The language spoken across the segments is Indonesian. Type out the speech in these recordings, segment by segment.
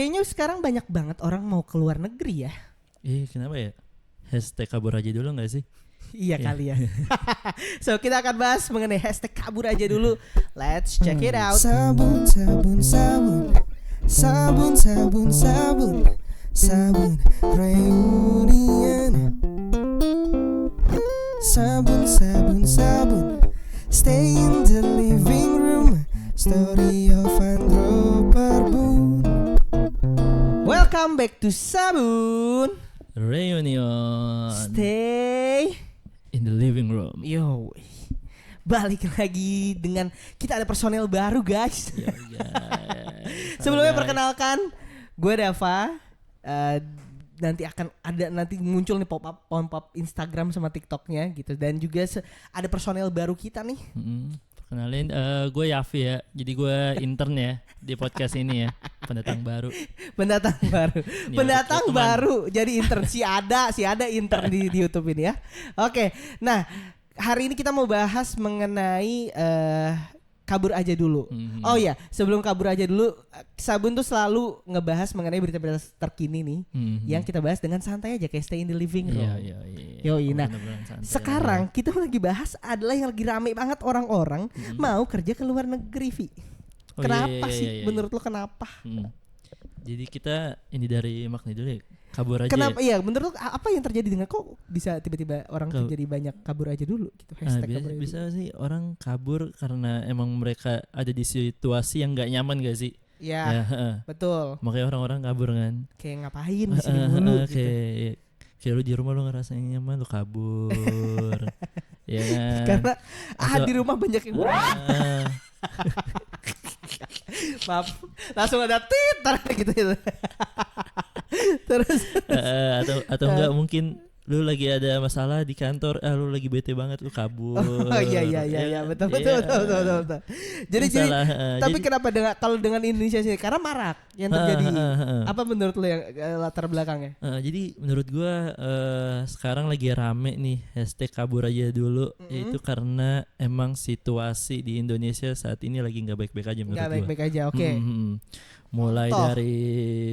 Kayaknya sekarang banyak banget orang mau keluar negeri ya. Kenapa ya? Hashtag kabur aja dulu gak sih? Iya kali ya. So kita akan bahas mengenai hashtag kabur aja dulu. Let's check it out. Sabun, sabun, sabun, sabun, sabun, sabun, sabun reunion. Sabun, sabun, sabun, stay in the living room. Story of Andro Parbun. Welcome back to Sabun Reunion. Stay in the living room. Yo, balik lagi dengan kita ada personel baru guys. Sebelumnya perkenalkan, gue Dava. Nanti akan ada muncul nih pop-up Instagram sama TikToknya gitu. Dan juga ada personel baru kita nih. Kenalin, gue Yafi ya. Jadi gue intern ya di podcast ini ya. Pendatang baru. Pendatang baru. Jadi intern si ada intern di YouTube ini ya. Oke. Nah, hari ini kita mau bahas mengenai kabur aja dulu. Oh iya, sebelum kabur aja dulu, Sabun tuh selalu ngebahas mengenai berita-berita terkini nih, yang kita bahas dengan santai aja kayak stay in the living room. Yoi. Nah, sekarang kita lagi bahas adalah yang lagi rame banget orang-orang mau kerja ke luar negeri, Vi. Kenapa sih? Menurut lo kenapa? Jadi kita ini dari Magni dulu ya. Kabur aja. Kenapa? Iya, menurut lo apa yang terjadi dengan kok bisa tiba-tiba orang jadi banyak kabur aja dulu gitu. Bisa sih orang kabur karena emang mereka ada di situasi yang gak nyaman gak sih? Ya, betul. Makanya orang-orang kabur kan. Kayak ngapain di sini mulu gitu. Kayak lu di rumah lu ngerasain nyaman, lu kabur. Ya kan? Karena di rumah banyak yang maaf, langsung ada titar gitu. Terus atau enggak mungkin lu lagi ada masalah di kantor, lu lagi bete banget, lu kabur. Iya, betul. Jadi tapi kenapa kalau dengan Indonesia sih? Karena marak yang terjadi. Apa menurut lu yang latar belakangnya? Jadi menurut gua sekarang lagi rame nih hashtag kabur aja dulu, yaitu karena emang situasi di Indonesia saat ini lagi nggak baik-baik aja menurut gua. Nggak baik-baik aja, oke. Mulai dari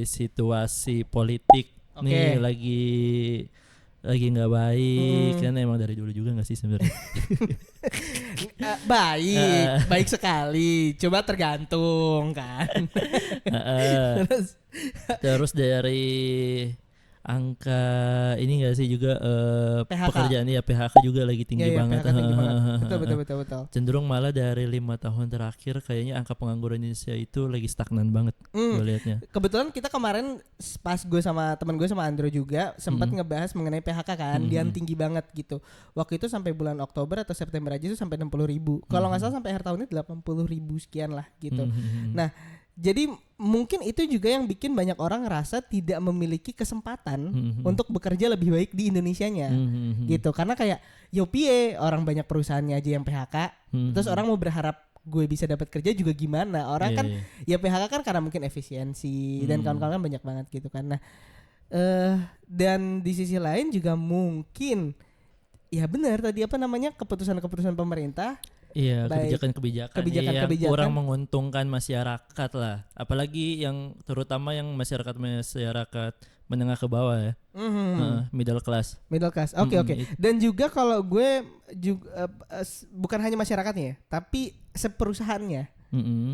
situasi politik nih lagi nggak baik kan, emang dari dulu juga nggak sih sebenarnya. Baik sekali, coba tergantung kan. Terus dari angka ini nggak sih juga pekerjaan ya PHK juga lagi tinggi banget. Betul. Cenderung malah dari 5 tahun terakhir kayaknya angka pengangguran Indonesia itu lagi stagnan banget gue liatnya. Kebetulan kita kemarin pas gue sama teman gue sama Andro juga sempat ngebahas mengenai PHK kan, yang tinggi banget gitu. Waktu itu sampai bulan Oktober atau September aja itu sampai 60.000. Kalau nggak salah sampai akhir tahun ini 80.000 sekian lah gitu. Nah, jadi mungkin itu juga yang bikin banyak orang ngerasa tidak memiliki kesempatan untuk bekerja lebih baik di Indonesianya gitu. Karena kayak pie orang banyak perusahaannya aja yang PHK, terus orang mau berharap gue bisa dapat kerja juga gimana? Orang kan ya PHK kan karena mungkin efisiensi dan kawan-kawan kan banyak banget gitu kan. Nah, dan di sisi lain juga mungkin ya benar tadi keputusan-keputusan pemerintah. Iya, kebijakan yang kurang menguntungkan masyarakat lah. Apalagi yang terutama yang masyarakat menengah ke bawah ya. Middle class. Oke. Dan juga kalau gue juga bukan hanya masyarakatnya, tapi seperusahaannya.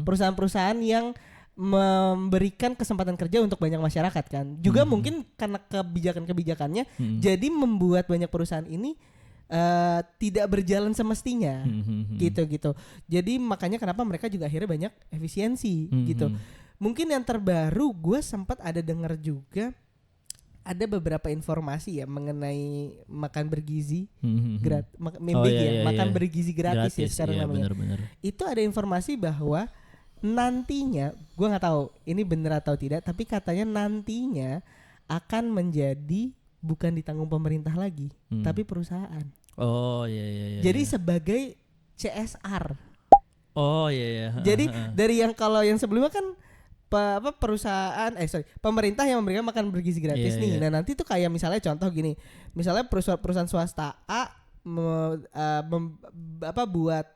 Perusahaan-perusahaan yang memberikan kesempatan kerja untuk banyak masyarakat kan. Juga mungkin karena kebijakan-kebijakannya jadi membuat banyak perusahaan ini tidak berjalan semestinya gitu. Jadi makanya kenapa mereka juga akhirnya banyak efisiensi gitu. Mungkin yang terbaru gue sempat ada dengar juga ada beberapa informasi ya mengenai makan bergizi makan bergizi gratis ya sekarang namanya. Bener. Itu ada informasi bahwa nantinya gue nggak tahu ini benar atau tidak, tapi katanya nantinya akan menjadi bukan ditanggung pemerintah lagi, tapi perusahaan. Oh iya. Jadi sebagai CSR. Oh iya. Jadi dari yang kalau yang sebelumnya kan pemerintah yang memberikan makan bergizi gratis nih. Nah nanti tuh kayak misalnya contoh gini, misalnya perusahaan swasta A buat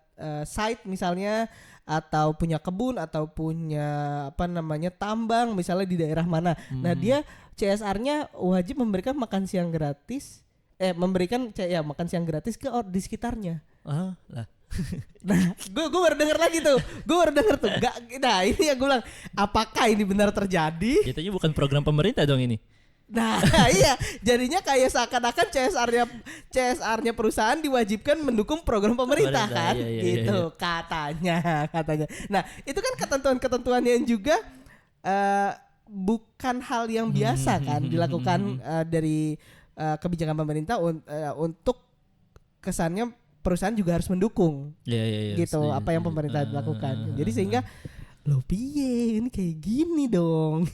site misalnya atau punya kebun atau punya apa namanya tambang misalnya di daerah mana. Nah, dia CSR-nya wajib memberikan makan siang gratis makan siang gratis ke di sekitarnya. Lah. Nah, gue baru denger lagi tuh. Gue baru denger tuh. Nah, ini yang gue bilang, apakah ini benar terjadi? Jatuhnya bukan program pemerintah dong ini. Nah, iya, jadinya kayak seakan-akan CSR-nya perusahaan diwajibkan mendukung program pemerintah kan, gitu. Katanya. Nah, itu kan ketentuan-ketentuan yang juga bukan hal yang biasa kan dilakukan dari kebijakan pemerintah untuk kesannya perusahaan juga harus mendukung, gitu apa yang pemerintah lakukan. Jadi sehingga lo piye ini kayak gini dong.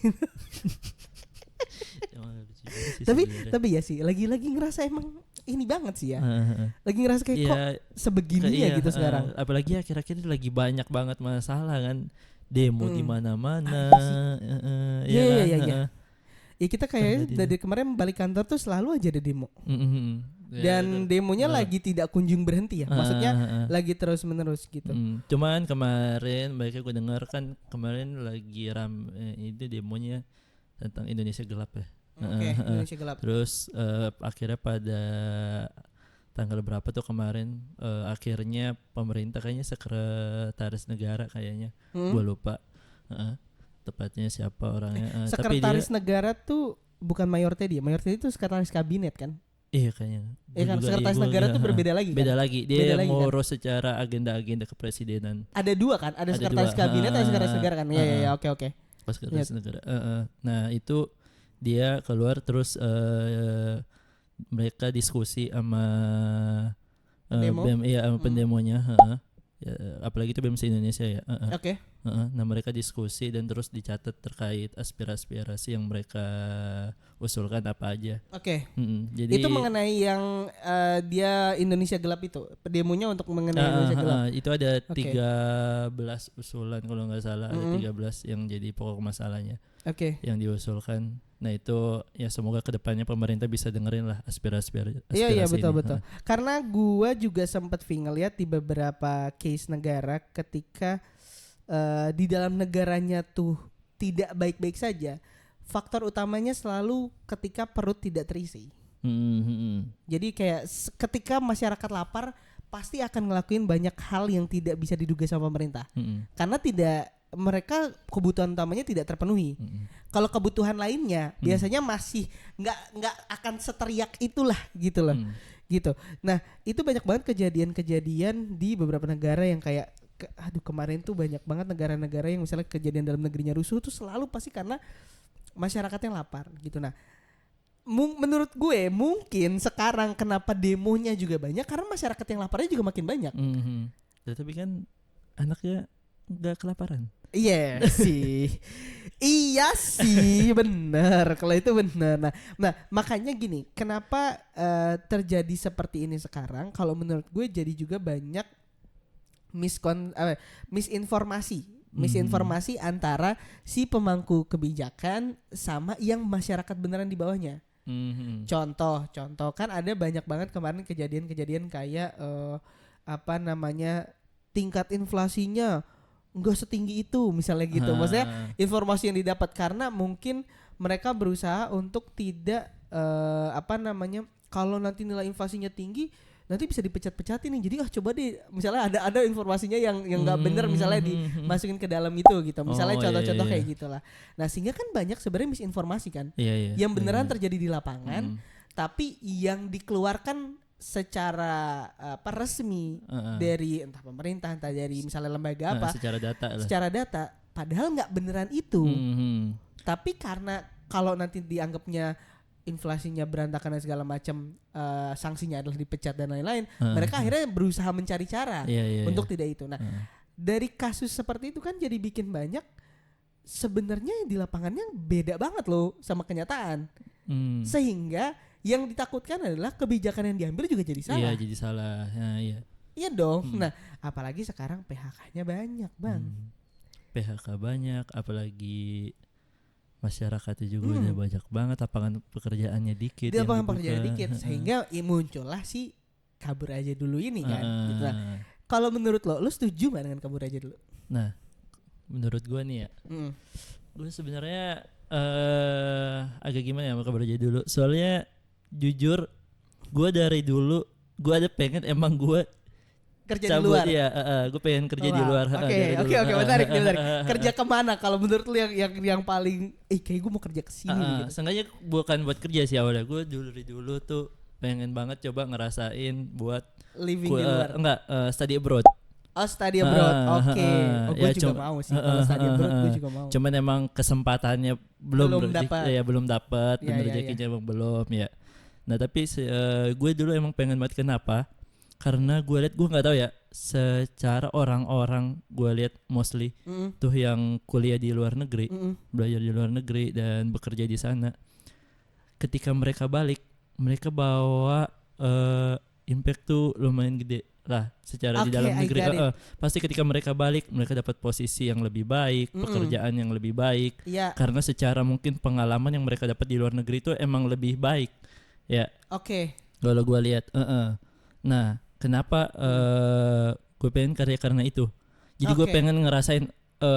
tapi ya sih lagi ngerasa emang ini banget sih ya. Lagi ngerasa kayak kok sebegininya gitu sekarang. Apalagi akhir-akhir ini lagi banyak banget masalah kan, demo di mana-mana. Iya. Ya kita kayak dari kemarin balik kantor tuh selalu aja ada demo. Dan demonya lagi tidak kunjung berhenti ya. Maksudnya lagi terus-menerus gitu. Cuman kemarin baiknya gue dengar kan kemarin lagi itu demonya tentang Indonesia gelap ya. Indonesia gelap. Terus akhirnya pada tanggal berapa tuh kemarin akhirnya pemerintah kayaknya sekretaris negara kayaknya. Gue lupa. Tepatnya siapa orangnya. Sekretaris negara tuh bukan Mayor Teddy. Mayor Teddy itu sekretaris kabinet kan? Iya kayaknya. Iya kan sekretaris negara tuh berbeda lagi kan? Beda lagi. Dia ngurus secara agenda-agenda kepresidenan. Ada dua kan? Ada sekretaris kabinet, ada sekretaris negara kan? Iya, oke. Sekretaris negara. Nah, itu dia keluar terus mereka diskusi sama BEM sama pendemonya. Apalagi itu BEM se-Indonesia ya. Oke. Nah mereka diskusi dan terus dicatat terkait aspirasi yang mereka usulkan apa aja. Oke. Jadi itu mengenai yang dia Indonesia gelap itu, demonya untuk mengenai Indonesia gelap. Itu ada 13 usulan kalau nggak salah, ada 13 yang jadi pokok masalahnya. Oke. Yang diusulkan. Nah itu ya semoga kedepannya pemerintah bisa dengerin lah aspirasi. Iya betul. Karena gua juga sempat ngeliat di beberapa case negara ketika di dalam negaranya tuh tidak baik-baik saja. Faktor utamanya selalu ketika perut tidak terisi. Jadi kayak ketika masyarakat lapar pasti akan ngelakuin banyak hal yang tidak bisa diduga sama pemerintah. Karena mereka kebutuhan utamanya tidak terpenuhi. Kalau kebutuhan lainnya biasanya masih nggak akan seteriak itulah gitu loh. Gitu. Nah, itu banyak banget kejadian-kejadian di beberapa negara yang kayak kemarin tuh banyak banget negara-negara yang misalnya kejadian dalam negerinya rusuh tuh selalu pasti karena masyarakatnya lapar gitu. Nah, menurut gue mungkin sekarang kenapa demonya juga banyak karena masyarakat yang laparnya juga makin banyak. Tapi kan anaknya nggak kelaparan. Iya sih benar. Kalau itu benar. Nah makanya gini, kenapa terjadi seperti ini sekarang? Kalau menurut gue jadi juga banyak misinformasi antara si pemangku kebijakan sama yang masyarakat beneran di bawahnya. Contoh kan ada banyak banget kemarin kejadian kayak tingkat inflasinya nggak setinggi itu misalnya gitu. Maksudnya informasi yang didapat karena mungkin mereka berusaha untuk tidak kalau nanti nilai inflasinya tinggi nanti bisa dipecat-pecatin nih. Jadi coba deh misalnya ada informasinya yang nggak benar misalnya dimasukin ke dalam itu gitu. Misalnya contoh-contoh kayak gitulah. Nah, sehingga kan banyak sebenarnya misinformasi kan. Yang beneran terjadi di lapangan tapi yang dikeluarkan secara resmi dari entah pemerintah, entah dari misalnya lembaga apa, secara data padahal nggak beneran itu. Tapi karena kalau nanti dianggapnya inflasinya berantakan dan segala macam, sanksinya adalah dipecat dan lain-lain, mereka akhirnya berusaha mencari cara untuk tidak itu. Nah, dari kasus seperti itu kan jadi bikin banyak sebenarnya di lapangannya beda banget loh sama kenyataan. Sehingga yang ditakutkan adalah kebijakan yang diambil juga jadi salah. Iya, jadi salah. Nah, iya dong. Nah, apalagi sekarang PHK-nya banyak, Bang. PHK banyak, apalagi masyarakatnya juga udah banyak banget, lapangan pekerjaannya dikit. Lapangan pekerjaannya dikit, sehingga muncullah si kabur aja dulu ini kan. Gitu. Kalau menurut lo setuju nggak dengan kabur aja dulu? Nah, menurut gue nih ya, Mm. gue sebenarnya agak gimana ya sama kabar aja dulu. Soalnya jujur, gue dari dulu gue ada pengen emang gue Kerja di luar. Ya, gue pengen kerja di luar. Oke, menarik. Kerja kemana? Kalau menurut lu yang paling, kayak gue mau kerja ke sini gitu. Sengaja bukan buat kerja sih awalnya. Gue dulu tuh pengen banget coba ngerasain buat Living di luar. Study abroad. Oh, study abroad. Oke. Gue Ya, juga mau sih. Kalau study abroad gue juga mau. Cuman emang kesempatannya belum dapat. belum dapat, Ya, dan ya, rezekinya emang belum ya. Nah tapi gue dulu emang pengen banget. Kenapa? Karena gue liat, gue nggak tahu ya, secara orang-orang gue liat mostly tuh yang kuliah di luar negeri, belajar di luar negeri dan bekerja di sana, ketika mereka balik, mereka bawa impact tuh lumayan gede lah secara di dalam negeri. Pasti ketika mereka balik, mereka dapat posisi yang lebih baik, pekerjaan yang lebih baik, karena secara mungkin pengalaman yang mereka dapat di luar negeri itu emang lebih baik ya. Oke. Kalau gue lihat, nah kenapa gue pengen karena itu. Jadi gue pengen ngerasain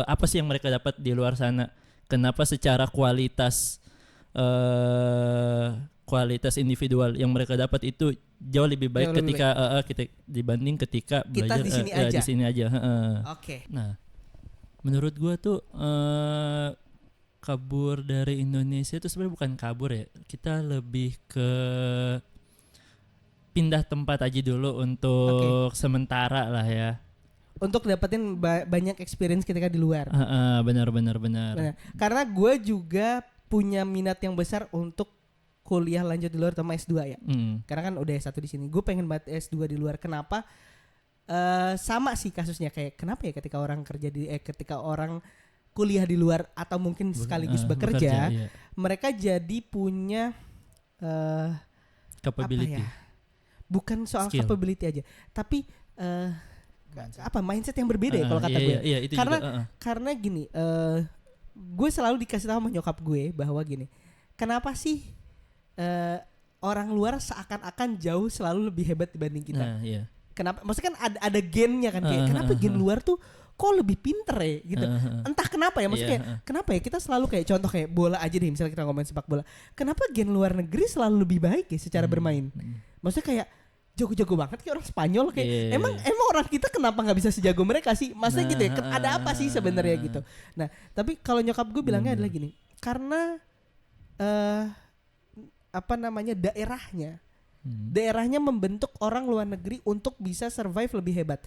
apa sih yang mereka dapat di luar sana. Kenapa secara kualitas individual yang mereka dapat itu jauh lebih baik ketika kita dibanding ketika belajar di sini aja. Oke. Nah, menurut gue tuh kabur dari Indonesia itu sebenarnya bukan kabur ya. Kita lebih ke pindah tempat aja dulu untuk sementara lah ya. Untuk dapetin banyak experience ketika di luar. Benar. Karena gue juga punya minat yang besar untuk kuliah lanjut di luar, terutama S2 ya. Karena kan udah S1 di sini. Gue pengen banget S2 di luar. Kenapa? Sama sih kasusnya kayak kenapa ya ketika orang ketika orang kuliah di luar atau mungkin sekaligus bekerja, iya. mereka jadi punya capability. Bukan soal skill. capability aja, tapi mindset yang berbeda ya kalau kata gue. Iya, itu karena juga, karena gini, gue selalu dikasih tahu sama nyokap gue bahwa gini, kenapa sih orang luar seakan-akan jauh selalu lebih hebat dibanding kita? Nah, iya. Kenapa? Maksudnya kan ada gennya kan, kayak kenapa gen luar tuh kok lebih pinter ya gitu. Entah kenapa ya, maksudnya kayak kenapa ya kita selalu kayak contoh kayak bola aja deh, misalnya kita ngomongin sepak bola. Kenapa gen luar negeri selalu lebih baik ya secara bermain? Maksudnya kayak jago-jago banget kayak orang Spanyol kayak emang orang kita kenapa nggak bisa sejago mereka sih? Maksudnya gitu ya, ada apa sih sebenarnya gitu. Nah, tapi kalau nyokap gue bilangnya adalah gini, karena daerahnya membentuk orang luar negeri untuk bisa survive lebih hebat.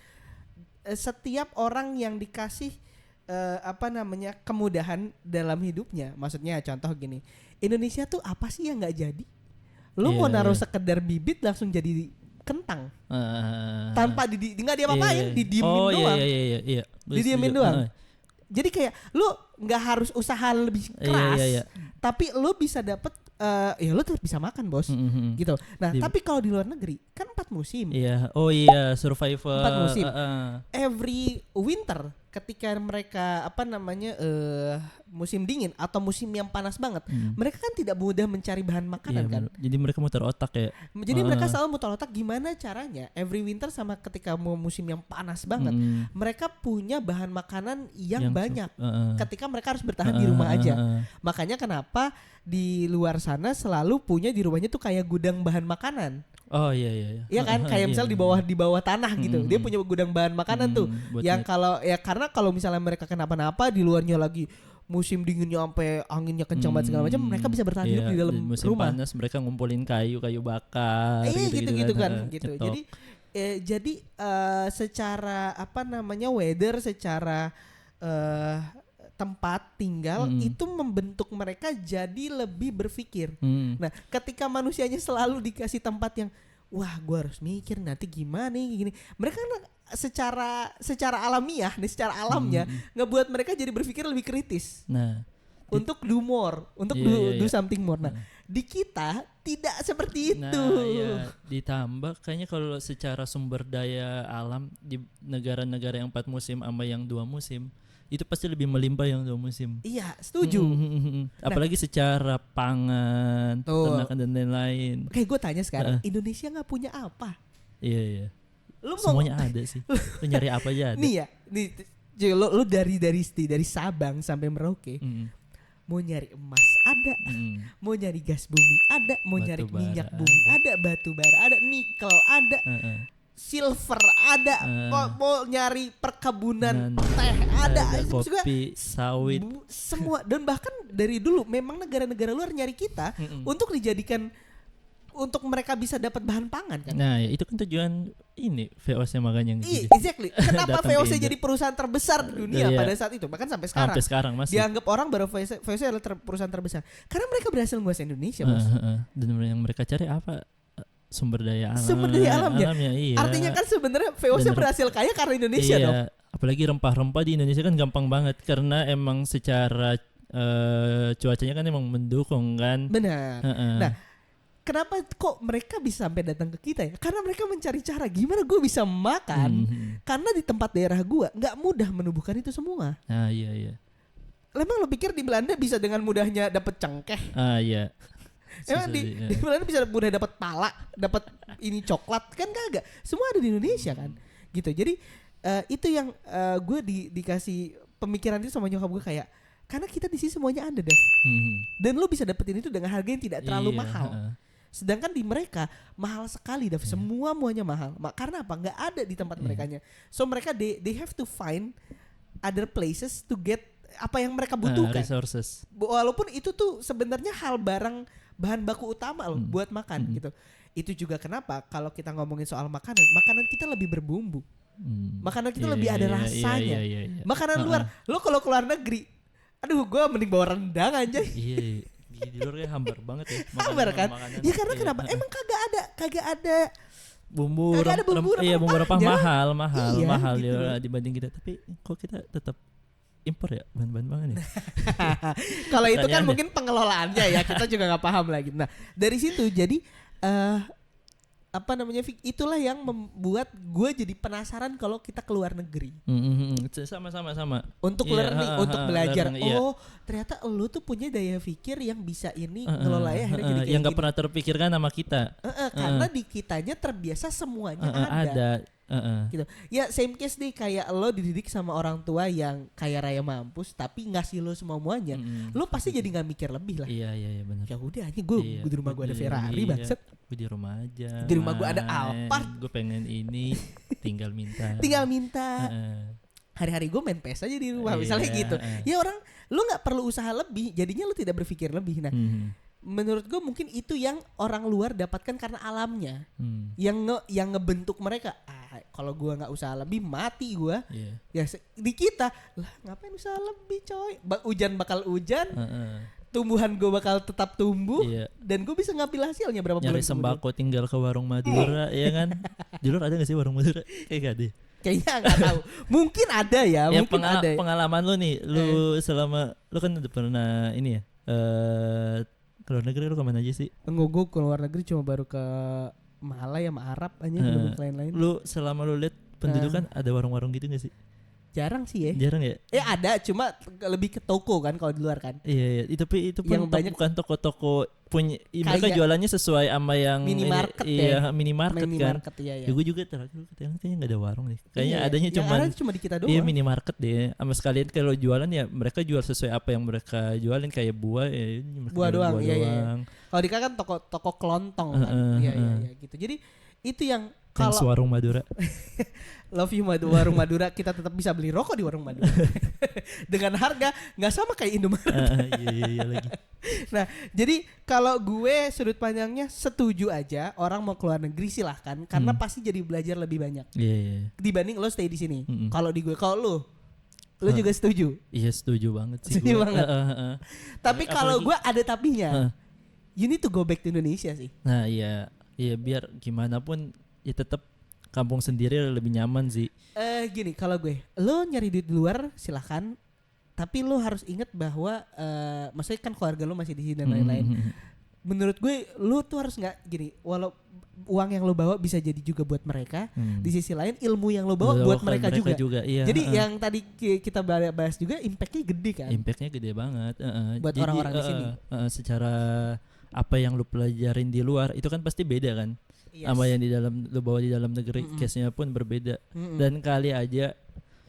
Setiap orang yang dikasih kemudahan dalam hidupnya, maksudnya contoh gini, Indonesia tuh apa sih yang nggak jadi? Lu mau naruh sekedar bibit langsung jadi kentang tanpa nggak diapa-apain, didiemin doang. Iya. Didiemin doang. Jadi kayak lu nggak harus usaha lebih keras, tapi lu bisa dapet lu tetap bisa makan bos, gitu. Nah tapi kalau di luar negeri kan 4 musim. Iya, survival. 4 musim. Every winter ketika mereka musim dingin atau musim yang panas banget, mereka kan tidak mudah mencari bahan makanan kan. Jadi mereka muter otak ya. Jadi mereka selalu muter otak gimana caranya every winter sama ketika mau musim yang panas banget, mereka punya bahan makanan yang banyak. Ketika mereka harus bertahan di rumah aja. Makanya kenapa di luar sana selalu punya di rumahnya tuh kayak gudang bahan makanan. Oh iya. Iya kan, kayak misal di bawah tanah gitu. Dia punya gudang bahan makanan tuh. Yang karena kalau misalnya mereka kenapa-napa di luarnya lagi musim dinginnya sampai anginnya kencang banget segala macam, mereka bisa bertahan hidup di dalam musim rumah. Panas mereka ngumpulin kayu bakar gitu kan. Jadi secara weather, secara tempat tinggal itu membentuk mereka jadi lebih berpikir. Nah, ketika manusianya selalu dikasih tempat yang wah, gue harus mikir nanti gimana nih gini. Mereka kan secara alamiah, secara alamnya ngebuat mereka jadi berpikir lebih kritis. Nah, untuk do more, untuk do something more. Nah, di kita tidak seperti itu. Nah, iya. Ditambah kayaknya kalau secara sumber daya alam di negara-negara yang 4 musim sama yang 2 musim, itu pasti lebih melimpah yang 2 musim. Iya, setuju. Apalagi secara pangan, ternakan dan lain-lain. Kayak gue tanya sekarang, Indonesia nggak punya apa? Iya. Lu semuanya ada sih. Lu nyari apa aja ada. Nih ya, Jadi lo dari Sabang sampai Merauke, mau nyari emas ada, mau nyari gas bumi ada, mau nyari Batu bara minyak bumi ada, batu bara ada, nikel ada, silver ada, mau nyari perkebunan teh ada, juga kopi, sawit, semua. Dan bahkan dari dulu memang negara-negara luar nyari kita untuk dijadikan untuk mereka bisa dapat bahan pangan kan. Nah, itu kan tujuan ini VOC makanya gitu. Exactly. Kenapa Datang ke VOC Indo. jadi perusahaan terbesar di dunia Iya. pada saat itu, bahkan sampai sekarang. Sampai sekarang masih. Dianggap orang bahwa VOC adalah perusahaan terbesar karena mereka berhasil menguasai Indonesia, Bos. Dan yang mereka cari apa? Sumber daya alam. Sumber daya alamnya. Iya. Artinya kan sebenarnya VOC Bener. berhasil kaya karena Indonesia iya. dong. Apalagi rempah-rempah di Indonesia kan gampang banget karena emang secara cuacanya kan emang mendukung kan. Benar. Heeh. Nah, kenapa kok mereka bisa sampai datang ke kita ya? Karena mereka mencari cara gimana gue bisa makan. Karena di tempat daerah gue nggak mudah menumbuhkan itu semua. Ah iya. Emang lo pikir di Belanda bisa dengan mudahnya dapat cengkeh? Ah iya. Emang Susah di sih, di Belanda bisa mudah dapat pala, dapat ini coklat kan kagak. Semua ada di Indonesia kan. Gitu. Jadi itu yang gue dikasih pemikiran itu sama nyokap gue kayak karena kita di sini semuanya ada Dev. Dan lo bisa dapetin itu dengan harga yang tidak terlalu mahal. Sedangkan di mereka mahal sekali Dev. Semuanya mahal. Karena apa? Nggak ada di tempat merekanya. So mereka they have to find other places to get apa yang mereka butuhkan. Resources. Walaupun itu tuh sebenarnya bahan baku utama loh buat makan gitu. Itu juga kenapa kalau kita ngomongin soal makanan kita lebih berbumbu. Makanan kita lebih ada rasanya. Iya. Makanan luar, lo kalau keluar negeri, aduh gue mending bawa rendang aja. Iya. Di luar kayak hambar banget ya. Hambar kan? Makanan. Ya karena kenapa? Emang kagak ada Bumbu Kagak ada bumbu iya bumbu rempah rempahnya. mahal Iya, gitu ya loh. dibanding kita. Tapi kok kita tetap impor ya bahan-bahan pangan ya. Kalau itu kan Pertanyaannya. mungkin pengelolaannya ya, kita juga nggak paham lagi. Nah dari situ jadi apa namanya Fik, itulah yang membuat gue jadi penasaran kalau kita keluar negeri Sama. untuk Iya, learning, untuk belajar. learning, iya. Oh ternyata lu tuh punya daya pikir yang bisa ini ngelolanya akhirnya jadi kayak yang nggak gini. pernah terpikirkan sama kita. Karena di kitanya terbiasa semuanya Ada. gitu. Ya same case nih kayak lo dididik sama orang tua yang kaya raya mampus tapi ngasih lo semuanya. Lo pasti jadi nggak mikir lebih lah. Iya benar. Ya udah aja gue di rumah gue ada Ferrari bangsat. Gue di rumah aja. Di rumah gue ada Alphard. Gue pengen ini tinggal minta. Hari-hari gue main PS aja di rumah misalnya gitu. Ya orang lo nggak perlu usaha lebih, jadinya lo tidak berpikir lebih. Nah, menurut gue mungkin itu yang orang luar dapatkan karena alamnya. Yang ngebentuk mereka. Kalau gue nggak usaha lebih mati gue. Ya di kita lah ngapain usaha lebih coy. Hujan bakal hujan. Tumbuhan gue bakal tetap tumbuh dan gue bisa ngambil hasilnya berapa bulan Nyari sembako tinggal ke warung Madura ya kan. Di luar ada gak sih warung Madura? Kayak gak ada. Kayaknya nggak tahu. Mungkin ada ya, mungkin ada. Pengalaman lu nih, lu selama lu kan udah pernah ini ya. Ke luar negeri lu kemana aja sih? Gue ke luar negeri cuma baru ke Malaya sama Arab aja, belum ke lain-lain. Lu selama lu lihat pendudukan ada warung-warung gitu gak sih? Jarang sih ya. Jarang ya? Ada, cuma lebih ke toko kan kalau di luar kan. Iya, tapi itu pun Yang banyak bukan toko-toko punya mereka kayak jualannya sesuai sama yang minimarket ini, ya. Iya, minimarket kan. Minimarket iya. Ya gue juga terakhir kayaknya enggak ada warung nih. Kayaknya Iya, adanya yang ada cuma di kita doang. Iya, minimarket deh. Sama sekalian kalau jualan ya mereka jual sesuai apa yang mereka jualin kayak buah ya Buah doang, buah iya. doang. Kalau di kita kan toko kelontong kan. Iya gitu. Jadi itu yang Thanks kalau warung Madura. love you warung Madura, kita tetap bisa beli rokok di warung Madura dengan harga nggak sama kayak Indomaret. Iya lagi. Nah, jadi kalau gue sudut pandangnya setuju aja orang mau keluar negeri silahkan karena pasti jadi belajar lebih banyak Iya. dibanding lo stay di sini. Kalau di gue, kalau lo juga setuju. Iya setuju banget sih. Setuju gue. banget. Tapi kalau Apalagi- gue ada tapinya. You need to go back to Indonesia sih. Nah iya biar gimana pun ya tetap kampung sendiri lebih nyaman sih. Gini, kalau gue, lo nyari duit di luar silahkan, tapi lo harus ingat bahwa maksudnya kan keluarga lo masih di sini dan lain-lain. Menurut gue, lo tuh harus nggak gini, walau uang yang lo bawa bisa jadi juga buat mereka, di sisi lain ilmu yang lo bawa buat mereka juga. Iya, Jadi yang tadi kita bahas juga impactnya gede kan. impactnya gede banget. Buat Jadi, orang-orang di sini. Secara apa yang lo pelajarin di luar itu kan pasti beda kan. Yes. Sama yang di dalam lo bawa di dalam negeri, case-nya pun berbeda. Dan kali aja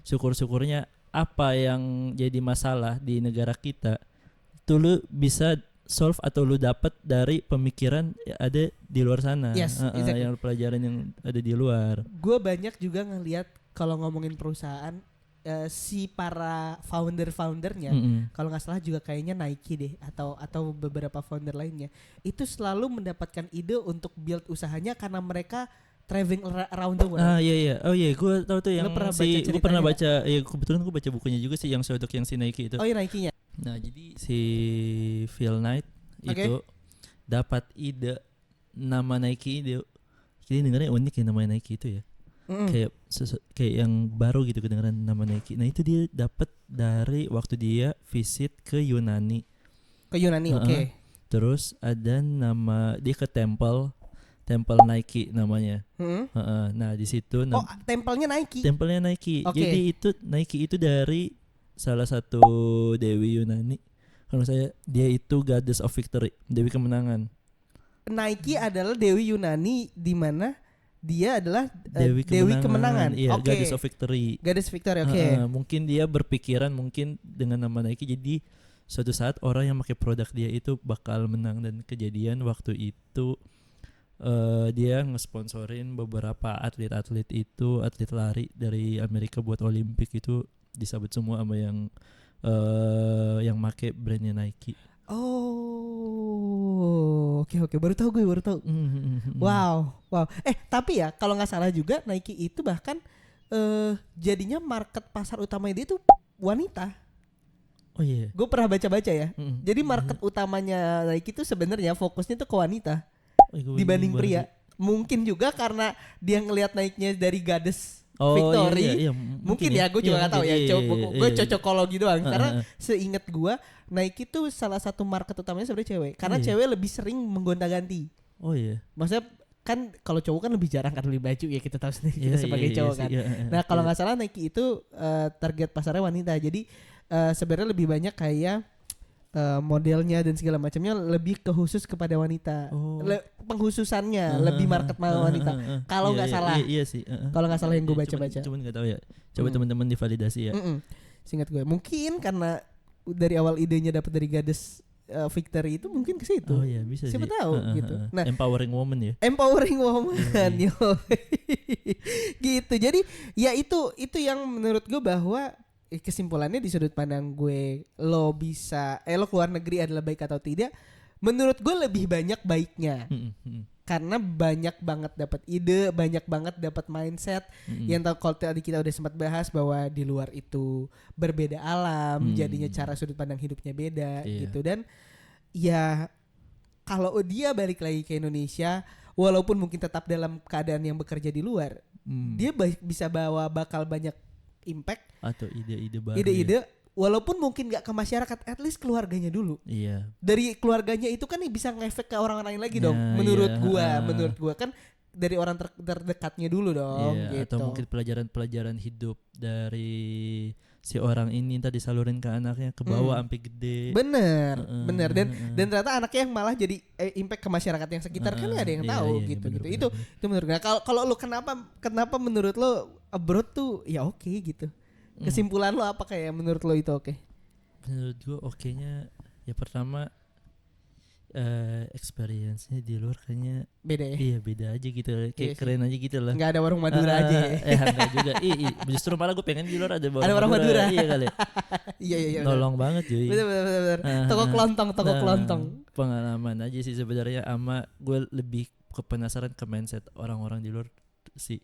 syukur-syukurnya apa yang jadi masalah di negara kita itu lu bisa solve atau lu dapat dari pemikiran yang ada di luar sana. Yes, exactly. Yang pelajaran yang ada di luar. Gue banyak juga ngelihat kalau ngomongin perusahaan si para foundernya, kalau nggak salah juga kayaknya Nike deh atau beberapa founder lainnya itu selalu mendapatkan ide untuk build usahanya karena mereka traveling around the world. Iya. Oh iya, gue tahu tuh yang pernah si baca gue pernah ceritanya baca. Ya kebetulan gue baca bukunya juga sih yang Sodok yang si Nike itu. Oh iya Nike-nya. Nah jadi si Phil Knight itu dapat ide nama Nike itu. Jadi dengarnya unik ya nama Nike itu ya. Kayak yang baru gitu kedengaran nama Nike. Nah itu dia dapat dari waktu dia visit ke Yunani. Oke. Terus ada nama dia ke temple Nike namanya. Nah di situ tempelnya Nike. Tempelnya Nike. Okay. Jadi itu Nike itu dari salah satu dewi Yunani. Kalau dia itu goddess of victory, dewi kemenangan. Nike adalah dewi Yunani di mana dia adalah dewi kemenangan. Iya, goddess of victory. Goddess victory, oke. Mungkin dia berpikiran mungkin dengan nama Nike jadi suatu saat orang yang pakai produk dia itu bakal menang, dan kejadian waktu itu dia ngesponsorin beberapa atlet itu, atlet lari dari Amerika buat Olimpik itu disabet semua sama yang make brandnya Nike. Oh, oke, baru tahu. Wow. Tapi ya kalau nggak salah juga Nike itu bahkan jadinya market pasar utamanya dia itu wanita. Oh iya. Gue pernah baca ya. Jadi market utamanya Nike itu sebenarnya fokusnya tuh ke wanita dibanding pria. Mungkin juga karena dia ngelihat naiknya dari goddess victory. Iya, mungkin ya, gue juga nggak tahu ya. Gue cocokologi doang. Karena seingat gue Nike itu salah satu market utamanya sebenarnya cewek. Karena cewek lebih sering menggonta-ganti. Oh iya. Maksudnya kan kalau cowok kan lebih jarang kan beli baju ya, kita tahu sendiri kita sebagai cowok kan. Nah kalau nggak salah Nike itu target pasarnya wanita. Jadi sebenarnya lebih banyak kayak modelnya dan segala macamnya lebih khusus kepada wanita. Penghususannya lebih market wanita. Kalau nggak salah. Iya sih. Kalau nggak salah yang gue baca-baca. Cuman nggak tahu ya. Coba teman-teman divalidasi ya. Seingat gue mungkin karena dari awal idenya dapat dari Goddess Victory itu mungkin ke situ. Oh iya, bisa siapa sih. tahu gitu. Nah, empowering woman ya. Empowering woman. Gitu. Jadi ya itu yang menurut gue bahwa kesimpulannya di sudut pandang gue, lo keluar negeri adalah baik atau tidak, menurut gue lebih banyak baiknya. Karena banyak banget dapat ide, banyak banget dapat mindset. Yang tahu kalau tadi kita udah sempat bahas bahwa di luar itu berbeda alam, jadinya cara sudut pandang hidupnya beda gitu. Dan ya kalau dia balik lagi ke Indonesia, walaupun mungkin tetap dalam keadaan yang bekerja di luar, dia bisa bakal banyak impact atau ide-ide baru. Walaupun mungkin gak ke masyarakat, at least keluarganya dulu. Iya. Dari keluarganya itu kan bisa ngefek ke orang lain lagi dong. Menurut gua kan dari orang terdekatnya dulu dong. Gitu. Atau mungkin pelajaran hidup dari si orang ini tadi disalurin ke anaknya ke bawah sampai gede. Bener. Dan ternyata anaknya yang malah jadi impact ke masyarakat yang sekitar kan gak ada yang tahu gitu. Itu menurut gue. Kalau lu kenapa menurut lo abroad tuh ya oke gitu. Kesimpulan lo apa kayak menurut lo itu oke? Menurut gue oke-nya ya pertama experience-nya di luar kayaknya beda ya. Iya beda aja gitu, kayak keren aja gitu lah. Nggak ada warung Madura aja. Enggak juga. Justru malah gue pengen di luar ada warung Madura. Iya kali. Iya. Nolong banget cuy. Bener. Toko kelontong. Pengalaman aja sih sebenarnya, ama gue lebih penasaran ke mindset orang-orang di luar sih.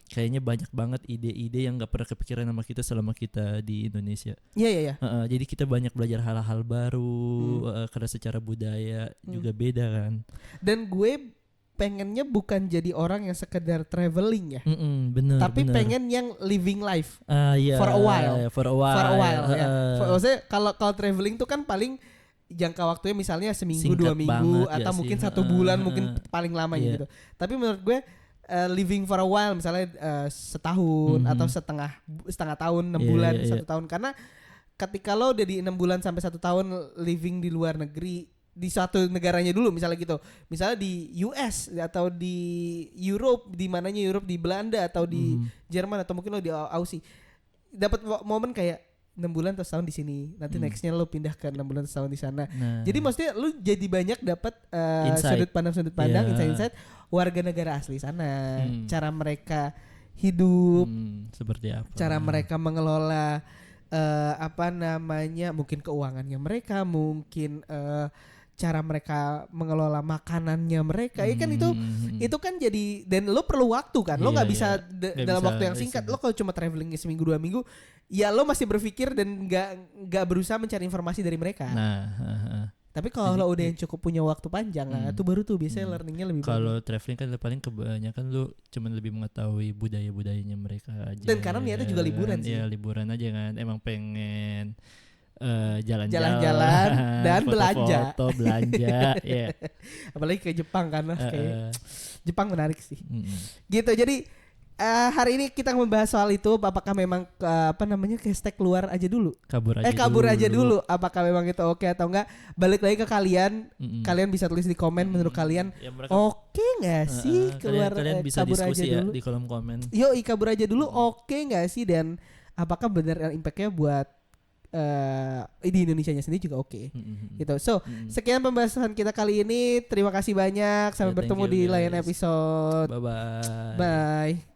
Kayaknya banyak banget ide-ide yang gak pernah kepikiran sama kita selama kita di Indonesia. Iya. Jadi kita banyak belajar hal-hal baru, karena secara budaya juga beda kan. Dan gue pengennya bukan jadi orang yang sekedar traveling ya. Bener. Tapi pengen yang living life. For a while. Ya. Maksudnya kalau traveling tuh kan paling jangka waktunya misalnya seminggu, singkat 2 minggu, banget, atau mungkin 1 bulan, mungkin paling lama gitu. Tapi menurut gue living for a while misalnya setahun atau setengah tahun, 6 bulan, 1 tahun. Karena ketika lo udah di 6 bulan sampai 1 tahun living di luar negeri, di suatu negaranya dulu misalnya gitu, misalnya di US atau di Europe, di mananya Europe, di Belanda atau di Jerman atau mungkin lo di Aussie, dapat momen kayak 6 bulan atau setahun di sini. Nanti nextnya lo pindah ke 6 bulan atau setahun di sana. Nah, Jadi maksudnya lu jadi banyak dapat Insight. sudut pandang, Iya. insight warga negara asli sana, cara mereka hidup, seperti apa? cara mereka mengelola apa namanya, mungkin keuangannya mereka, mungkin cara mereka mengelola makanannya mereka. Ya kan itu kan jadi, dan lo perlu waktu kan. Lo Iya, nggak bisa Nggak dalam bisa waktu yang singkat. Lo kalau cuma travelingnya seminggu 2 minggu, ya lo masih berpikir dan nggak berusaha mencari informasi dari mereka. Nah, Tapi kalau lo udah yang cukup punya waktu panjang, nah, itu baru tuh biasanya learningnya lebih kalau bagus. traveling kan paling kebanyakan lu cuman lebih mengetahui budaya-budayanya mereka aja. Dan karena niatnya juga liburan sih. Iya, liburan aja kan. Emang pengen jalan-jalan Jalan-jalan dan belanja. foto belanja. Ya. Apalagi ke Jepang kan, Mas. Kayak Jepang menarik sih. Mm-mm. Gitu. Jadi hari ini kita membahas soal itu, apakah memang hashtag keluar aja dulu. Kabur aja dulu. Apakah memang itu oke atau enggak? Balik lagi ke kalian. Kalian bisa tulis di komen menurut kalian Ya, mereka, oke enggak sih keluar kalian bisa kabur aja diskusi ya dulu. di kolom komen. Yuk, kabur aja dulu oke enggak sih, dan apakah benar impactnya buat di Indonesianya sendiri juga oke. Gitu. So, sekian pembahasan kita kali ini. Terima kasih banyak. Sampai Ya, thank bertemu you, di lain guys. episode. Bye-bye. Bye.